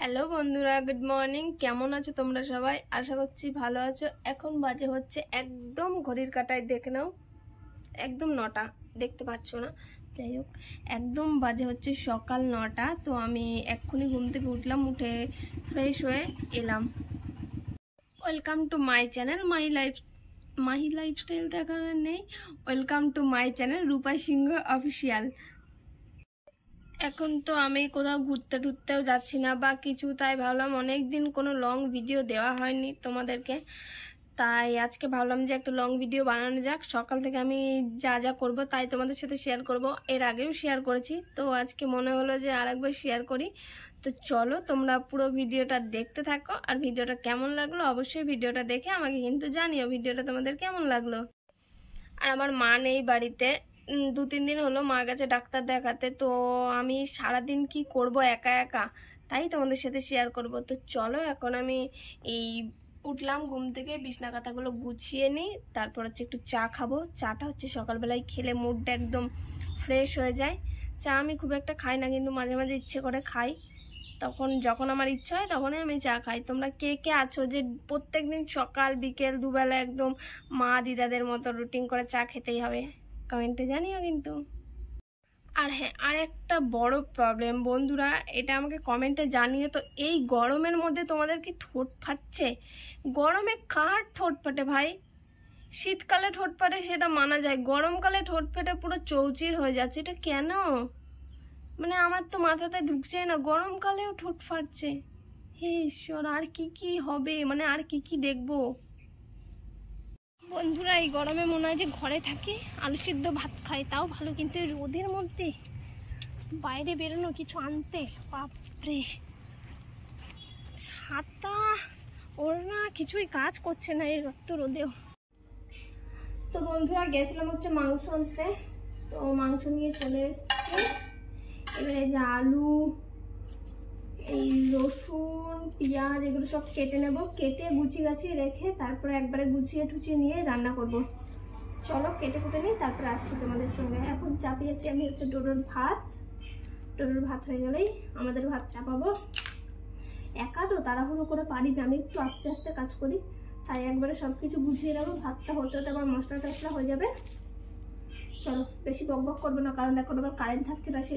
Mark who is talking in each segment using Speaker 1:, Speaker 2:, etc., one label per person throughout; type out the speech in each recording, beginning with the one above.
Speaker 1: Hello বন্ধুরা, good morning. কেমন আছো তোমরা সবাই? আশা করছি ভালো আছো। এখন বাজে হচ্ছে একদম ঘড়ির কাঁটায় দেখে নাও একদম 9টা, দেখতে পাচ্ছ না, যাই হোক একদম বাজে হচ্ছে সকাল 9টা। তো আমি এক্ষুনি ঘুম থেকে উঠলাম, উঠে ফ্রেশ হয়ে এলাম। Welcome to my channel my lifestyle দেখার নেই, welcome to my channel Rupa Singh official. এখন তো আমি কোথাও ঘুরতে টুরতেও যাচ্ছি না বা কিছু, তাই ভাবলাম অনেক দিন কোনো লং ভিডিও দেওয়া হয়নি তোমাদেরকে, তাই আজকে ভাবলাম যে একটা লং ভিডিও বানানো যাক। সকাল থেকে আমি যা যা করব তাই তোমাদের সাথে শেয়ার করব। এর আগেও শেয়ার করেছি, তো আজকে মনে হলো যে আরেকবার শেয়ার করি। তো চলো তোমরা পুরো ভিডিওটা দেখতে থাকো, আর ভিডিওটা কেমন লাগলো অবশ্যই ভিডিওটা দেখে আমাকে কিন্তু জানিও ভিডিওটা তোমাদের কেমন লাগলো। আর আমার মা নেই বাড়িতে, 2-3 দিন হলো মা গেছে ডাক্তার দেখাতে। তো আমি সারাদিন কি করব একা একা, তাই তোমাদের সাথে শেয়ার করব। তো চলো এখন আমি এই উঠলাম ঘুম থেকে, বিছনা কাঁথাগুলো গুছিয়ে নিই, তারপর হচ্ছে একটু চা খাবো। চাটা হচ্ছে সকালবেলায় খেলে মুডটা একদম ফ্রেশ হয়ে যায়। চা আমি খুব একটা খাই না, কিন্তু মাঝে মাঝে ইচ্ছে করে খাই। যখন আমার ইচ্ছা হয় তখনই আমি চা খাই। তোমরা কে কে আছো যে প্রত্যেকদিন সকাল বিকেল দুবেলা একদম মা দিদাদের মতো রুটিন করে চা খেতেই হবে? কমেন্টে জানিও কিন্তু। আর হ্যাঁ, আর একটা বড় প্রবলেম বন্ধুরা, এটা আমাকে কমেন্টে জানিও তো, এই গরমের মধ্যে তোমাদের কি ঠোঁট ফাটছে? গরমে কার ঠোঁট ফাটে ভাই? শীতকালে ঠোঁট ফাটে সেটা মানা যায়, গরমকালে ঠোঁট ফেটে পুরো চৌচির হয়ে যাচ্ছে, এটা কেন? মানে আমার তো মাথাতে ঢুকছে না, গরমকালেও ঠোঁট ফাটছে। হে ঈশ্বর, আর কি কি হবে, মানে আর কি কি দেখবো? বন্ধুরা এই গরমে মনে হয় যে ঘরে থাকি, আলু সিদ্ধ ভাত খাই, তাও ভালো। কিন্তু এই রোদের মধ্যে বাইরে বেরোনো কিছু আনতে, বাপরে, ছাতা ওড়না কিছুই কাজ করছে না এই রক্ত রোদেও। তো বন্ধুরা গেছিলাম হচ্ছে মাংস আনতে, তো মাংস নিয়ে চলে এসেছি। এবারে যে আলু, এই রসুন পেঁয়াজ এগুলো সব কেটে নেব, কেটে গুছিয়ে গাছিয়ে রেখে তারপরে একবারে গুছিয়ে টুচিয়ে নিয়ে রান্না করব। চলো কেটে কুটে নিই, তারপরে আসছি তোমাদের সঙ্গে। এখন চাপিয়েছি আমি হচ্ছে ডোডোর ভাত হয়ে গেলেই আমাদের ভাত চাপাবো। একা তো তাড়াহুড়ো করে পারি না, আমি একটু আস্তে আস্তে কাজ করি, তাই একবারে সব কিছু গুছিয়ে নেবো। ভাতটা হতে হতে আবার মশলা টশলা হয়ে যাবে। চলো বেশি বক বক করবো না, কারণ এখন আবার কারেন্ট থাকছে না। সে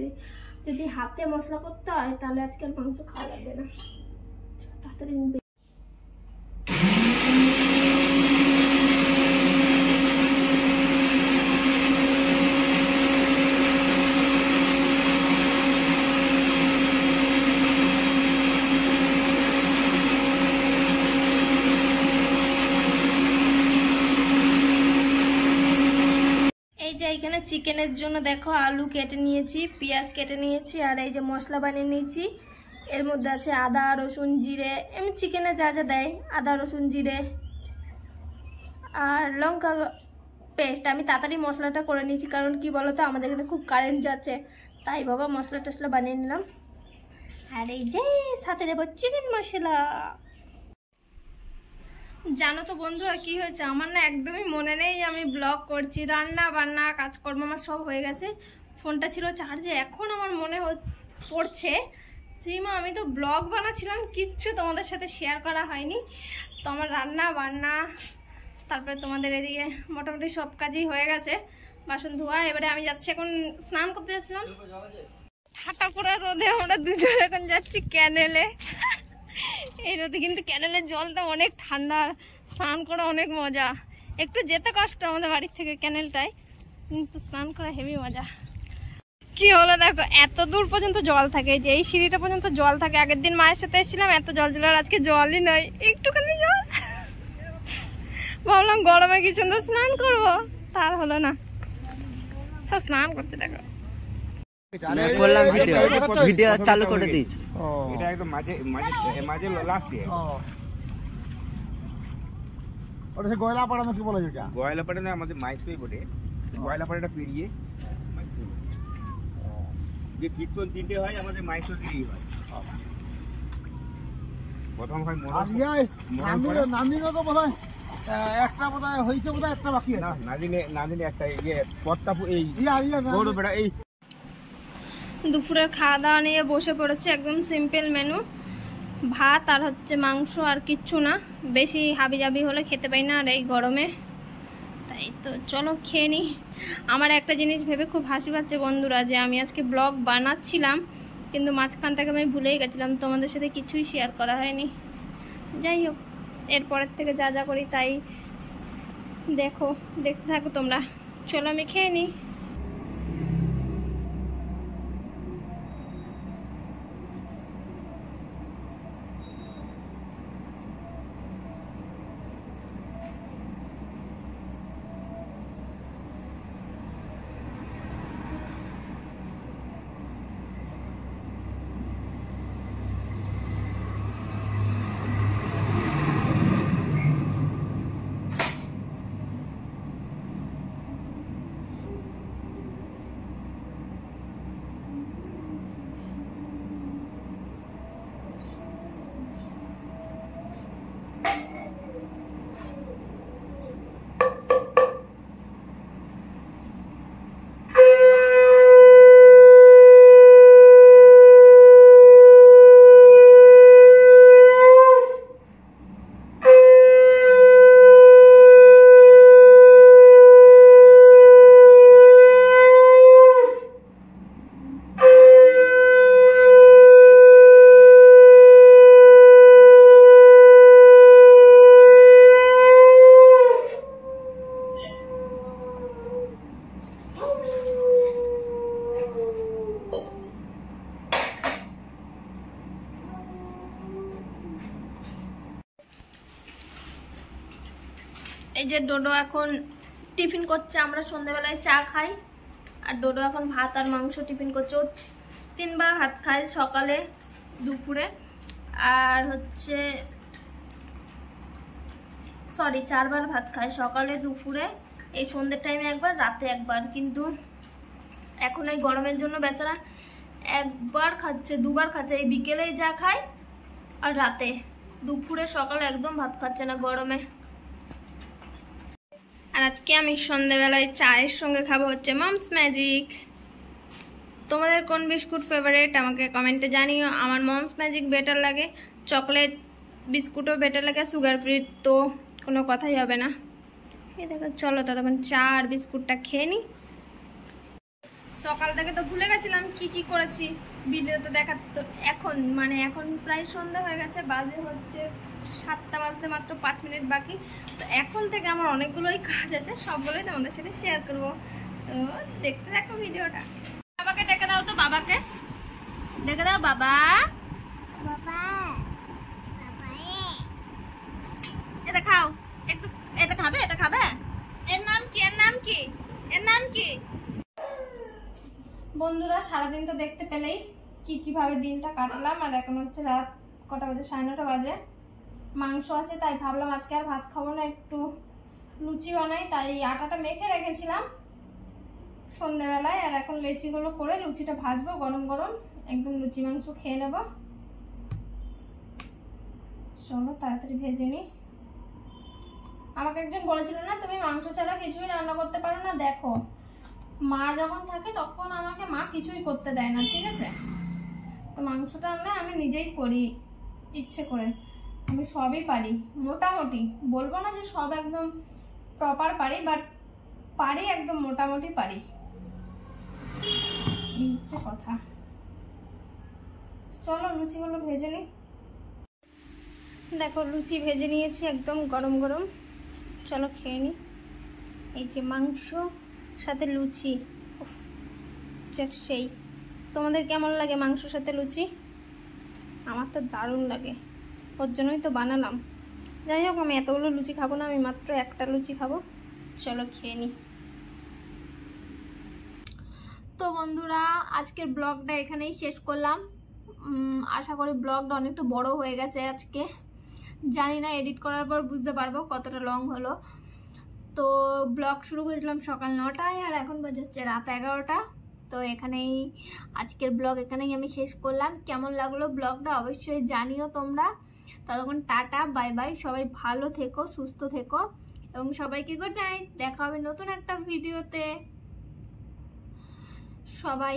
Speaker 1: যদি হাতে মশলা করতে হয় তাহলে আজকে আর মাংস খাওয়া লাগবে না। তাড়াতাড়ি এখানে চিকেনের জন্য দেখো আলু কেটে নিয়েছি, পেঁয়াজ কেটে নিয়েছি, আর এই যে মশলা বানিয়ে নিয়েছি। এর মধ্যে আছে আদা রসুন জিরে, এমনি চিকেনে যা যা দেয়, আদা রসুন জিরে আর লঙ্কা পেস্ট। আমি তাড়াতাড়ি মশলাটা করে নিয়েছি, কারণ কি বলতো আমাদের এখানে খুব কারেন্ট যাচ্ছে, তাই বাবা মশলা টশলা বানিয়ে নিলাম। আর এই যে সাথে দেবো চিকেন মশলা। জানো তো বন্ধুরা কি হয়েছে, আমার না একদমই মনে নেই যে আমি ব্লগ করছি। রান্না বান্না কাজকর্ম আমার সব হয়ে গেছে, ফোনটা ছিল চার্জে। এখন আমার মনে পড়ছে যে মা আমি তো ব্লগ বানাচ্ছিলাম, কিচ্ছু তোমাদের সাথে শেয়ার করা হয়নি। তো আমার রান্না বান্না, তারপরে তোমাদের এদিকে মোটামুটি সব কাজই হয়ে গেছে, বাসন ধোয়া। এবারে আমি যাচ্ছি, এখন স্নান করতে যাচ্ছিলাম ঠাটা করে রোদে, আমরা দুজন এখন যাচ্ছি ক্যানেলে। এই রোদে কিন্তু ক্যানেলের জলটা অনেক ঠান্ডা, স্নান করা অনেক মজা। একটু যেতে কষ্ট আমাদের বাড়ির থেকে ক্যানেলটায়, কিন্তু স্নান করা হেভি মজা। কি হলো দেখো, এত দূর পর্যন্ত জল থাকে, যে এই সিঁড়িটা পর্যন্ত জল থাকে। আগের দিন মায়ের সাথে এসেছিলাম, এত জল ছিল, আর আজকে জলই নয়, একটুখানি জল। ভাবলাম গরমে কি সুন্দর স্নান করবো, তার হলো না, সব স্নান করতে দেখো।
Speaker 2: করলাম ভিডিও চালু করে দিয়েছি।
Speaker 3: এটা একদম মাঝে লাস্ট দিয়ে
Speaker 4: ওটা সে গয়লাপাড়া নাকি বলা যায়? এটা
Speaker 3: গয়লাপাড়া না, আমাদের মাইসই বটে। গয়লাপাড়াটা পেরিয়ে যে কীর্তন 3টে হয়, আমাদের মাইসও 3ই হয়। প্রথম হয়
Speaker 4: নান্দিনে তো বোধ হয় একটা বোধ হয় হয়েছে, বোধ হয় একটা বাকি আছে।
Speaker 3: নান্দিনে একটা ইয়ে পত্তা, এই গৌরবেড়া। এই
Speaker 1: দুপুরের খাওয়া দাওয়া নিয়ে বসে পড়েছি, একদম সিম্পল মেনু। ভাত আর হচ্ছে মাংস, আর কিচ্ছু না। বেশি হাবিজাবি হলে খেতে পাই না আর এই গরমে, তাই তো চলো খেয়ে নিই। আমার একটা জিনিস ভেবে খুব হাসি পাচ্ছে বন্ধুরা, যে আমি আজকে ব্লগ বানাচ্ছিলাম কিন্তু মাঝখান থেকে আমি ভুলেই গেছিলাম, তোমাদের সাথে কিছুই শেয়ার করা হয়নি। যাই হোক, এরপরের থেকে যা যা করি তাই দেখতে থাকো তোমরা। চলো আমি খেয়ে নিই। এই যে ডোডো এখন টিফিন করছে, আমরা সন্ধ্যাবেলায় চা খাই, আর ডোডো এখন ভাত আর মাংস টিফিন করছে। ও 3 বার ভাত খায়, সকালে, দুপুরে, আর হচ্ছে 4 বার ভাত খায়, সকালে, দুপুরে, এই সন্ধ্যের টাইমে একবার, রাতে একবার। কিন্তু এখন এই গরমের জন্য বেচারা একবার খাচ্ছে, 2 বার খাচ্ছে, এই বিকেলেই যা খায় আর রাতে। দুপুরে সকালে একদম ভাত খাচ্ছে না গরমে। আর আজকে আমি সন্ধ্যাবেলায় চায়ের সঙ্গে খাবো হচ্ছে মমস ম্যাজিক। তোমাদের কোন বিস্কুট ফেভারিট আমাকে কমেন্টে জানিও। আমার মমস ম্যাজিক বেটার লাগে, চকলেট বিস্কুটও বেটার লাগে, সুগার ফ্রি তো কোনো কথাই হবে না। এই দেখো, চলো ততক্ষণ চা আর বিস্কুটটা খেয়ে নিই। সকাল থেকে তো ভুলে গেছিলাম কি করেছি ভিডিওতে দেখার। তো এখন প্রায় সন্ধ্যা হয়ে গেছে, বাজে হচ্ছে 7টা বাজতে মাত্র 5 মিনিট বাকি। তো এখন থেকে আমার অনেকগুলোই কাজ আছে, সবগুলোই তোমাদের সাথে শেয়ার করবো। তো দেখতে থাকো ভিডিওটা। বাবাকে ডেকে দাও, তো বাবাকে ডেকে দাও। বাবা, এটা খাও একটু, এটা খাবে, এটা খাবে। এর নাম কি? বন্ধুরা, সারাদিন তো দেখতে পেলেই কিভাবে দিনটা কাটলাম। আর এখন হচ্ছে রাত কটা বাজে, 9:30 বাজে। মাংস আছে, তাই ভাবলাম আজকে আর ভাত খাবো না, একটু লুচি বানাই। তাই আটাটা মেখে রেখেছিলাম সন্ধ্যাবেলায়, আর এখন লেচিগুলো করে লুচিটা ভাজবো গরম গরম, একদম লুচি মাংস খেয়ে নেব। চলো তাড়াতাড়ি ভেজে নিই। আমাকে একজন বলেছিল না, তুমি মাংস ছাড়া কিছুই রান্না করতে পারো না। দেখো, মা যখন থাকে তখন আমাকে মা কিছুই করতে দেয় না, ঠিক আছে? তো মাংসটা রান্না আমি নিজেই করি ইচ্ছে করে। আমি সবই পারি মোটামুটি, বলবো না যে সব একদম প্রপার পারি, বাট পারি, একদম মোটামুটি পারি, এই হচ্ছে কথা। চলো লুচিগুলো ভেজে নিই। দেখো, লুচি ভেজে নিয়েছি একদম গরম গরম। চলো খেয়ে নিই। এই যে মাংস সাথে লুচি, সেই। তোমাদের কেমন লাগে মাংসর সাথে লুচি? আমার তো দারুণ লাগে, ওর জন্যই তো বানালাম। যাই হোক, আমি এতগুলো লুচি খাবো না, আমি মাত্র একটা লুচি খাবো। চলো খেয়ে নিই। তো বন্ধুরা, আজকের ব্লগটা এখানেই শেষ করলাম। আশা করি ব্লগটা অনেকটা বড় হয়ে গেছে আজকে, জানি না এডিট করার পর বুঝতে পারবো কতটা লং হলো। তো ব্লগ শুরু করেছিলাম সকাল 9টায়, আর এখন বাজে হচ্ছে রাত 11টা। তো এখানেই আজকের ব্লগ এখানেই আমি শেষ করলাম। কেমন লাগলো ব্লগটা অবশ্যই জানিও তোমরা। ততক্ষণ টাটা, বাই বাই। সবাই ভালো থেকো, সুস্থ থেকো, এবং সবাইকে গুড নাইট। দেখা হবে নতুন একটা ভিডিওতে। সবাই